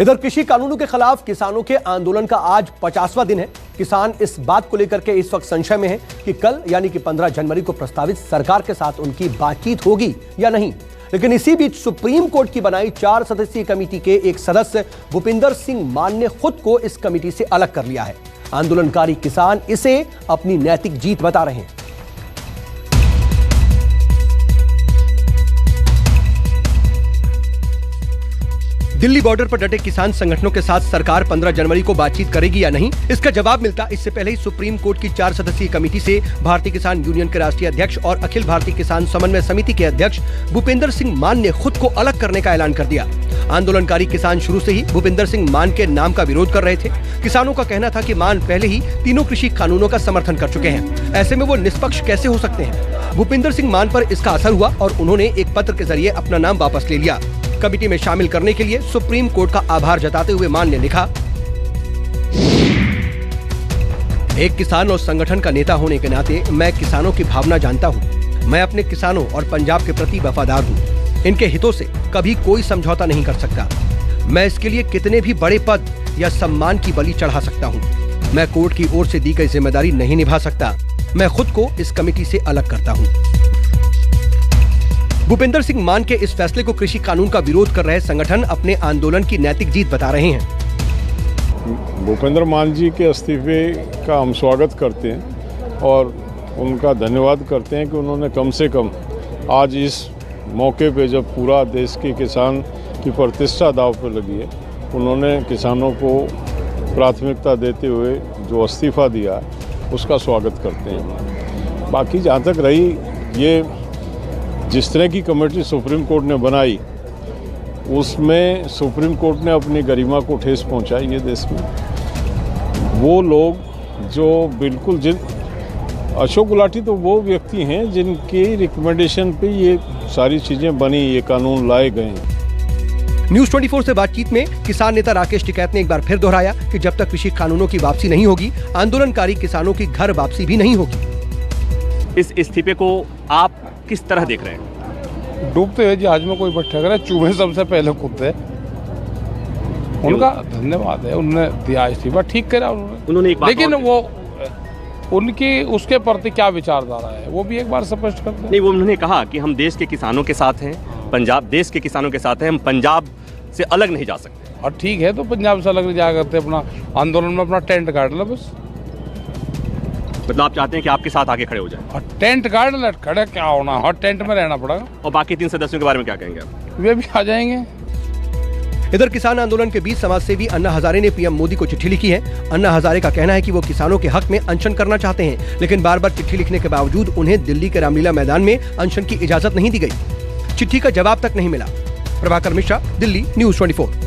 इधर कृषि कानूनों के खिलाफ किसानों के आंदोलन का आज 50वां दिन है। किसान इस बात को लेकर के इस वक्त संशय में है कि कल यानी कि 15 जनवरी को प्रस्तावित सरकार के साथ उनकी बातचीत होगी या नहीं। लेकिन इसी बीच सुप्रीम कोर्ट की बनाई 4 सदस्यीय कमेटी के एक सदस्य भूपिंदर सिंह मान ने खुद को इस कमेटी से अलग कर लिया है। आंदोलनकारी किसान इसे अपनी नैतिक जीत बता रहे हैं। दिल्ली बॉर्डर पर डटे किसान संगठनों के साथ सरकार 15 जनवरी को बातचीत करेगी या नहीं, इसका जवाब मिलता इससे पहले ही सुप्रीम कोर्ट की 4 सदस्यीय कमेटी से भारतीय किसान यूनियन के राष्ट्रीय अध्यक्ष और अखिल भारतीय किसान समन्वय समिति के अध्यक्ष भूपिंदर सिंह मान ने खुद को अलग करने का ऐलान कर दिया। आंदोलनकारी किसान शुरू से ही भूपिंदर सिंह मान के नाम का विरोध कर रहे थे। किसानों का कहना था कि मान पहले ही तीनों कृषि कानूनों का समर्थन कर चुके हैं, ऐसे में वो निष्पक्ष कैसे हो सकते हैं। भूपिंदर सिंह मान पर इसका असर हुआ और उन्होंने एक पत्र के जरिए अपना नाम वापस ले लिया। कमेटी में शामिल करने के लिए सुप्रीम कोर्ट का आभार जताते हुए मान ने लिखा, एक किसान और संगठन का नेता होने के नाते मैं किसानों की भावना जानता हूँ। मैं अपने किसानों और पंजाब के प्रति वफादार हूँ। इनके हितों से कभी कोई समझौता नहीं कर सकता। मैं इसके लिए कितने भी बड़े पद या सम्मान की बलि चढ़ा सकता हूँ। मैं कोर्ट की ओर से दी गई जिम्मेदारी नहीं निभा सकता। मैं खुद को इस कमेटी से अलग करता हूँ। भूपिंदर सिंह मान के इस फैसले को कृषि कानून का विरोध कर रहे संगठन अपने आंदोलन की नैतिक जीत बता रहे हैं। भूपेंद्र मान जी के इस्तीफे का हम स्वागत करते हैं और उनका धन्यवाद करते हैं कि उन्होंने कम से कम आज इस मौके पे जब पूरा देश के किसान की प्रतिष्ठा दांव पर लगी है, उन्होंने किसानों को प्राथमिकता देते हुए जो इस्तीफा दिया उसका स्वागत करते हैं। बाकी जहाँ तक रही ये जिस तरह की कमेटी सुप्रीम कोर्ट ने बनाई, उसमें सुप्रीम कोर्ट ने अपनी गरिमा को ठेस पहुंचाई है देश में। वो लोग जो बिल्कुल अशोक गुलाटी तो वो व्यक्ति हैं जिनकी रिकमेंडेशन पे ये सारी चीजें बनी, ये कानून लाए गए हैं। न्यूज़ 24 से बातचीत में किसान नेता राकेश टिकैत ने एक बार फिर दोहराया कि जब तक कृषि कानूनों की वापसी नहीं होगी, आंदोलनकारी किसानों की घर वापसी भी नहीं होगी। इस इस्तीफे को आप किस तरह देख रहे हैं? डूबते हुए जहाज में कोई बैठा करे, चूहे सबसे पहले कूदते। उनका धन्यवाद है, उन्होंने दिया इस्तीफा, ठीक करा उन्होंने एक बात, लेकिन वो उनकी उसके प्रति क्या विचारधारा है वो भी एक बार स्पष्ट करते हैं। नहीं, वो उन्होंने कहा कि हम देश के किसानों के साथ हैं, पंजाब देश के किसानों के साथ हैं, हम पंजाब से अलग नहीं जा सकते। और ठीक है, तो पंजाब से अलग नहीं जा करते, अपना आंदोलन में अपना टेंट गाड़ लो बस। मतलब आप चाहते हैं कि आपके साथ आगे खड़े हो जाए? और टेंट गाड़ ले, खड़े क्या होना, और टेंट में रहना पड़ेगा। और बाकी 3 सदस्यों के बारे में क्या कहेंगे आप? वे भी आ जाएंगे। इधर किसान आंदोलन के बीच समाजसेवी अन्ना हजारे ने पीएम मोदी को चिट्ठी लिखी है। अन्ना हजारे का कहना है कि वो किसानों के हक में अनशन करना चाहते हैं, लेकिन बार बार चिट्ठी लिखने के बावजूद उन्हें दिल्ली के रामलीला मैदान में अनशन की इजाजत नहीं दी गई। चिट्ठी का जवाब तक नहीं मिला। प्रभाकर मिश्रा, दिल्ली, न्यूज़ 24।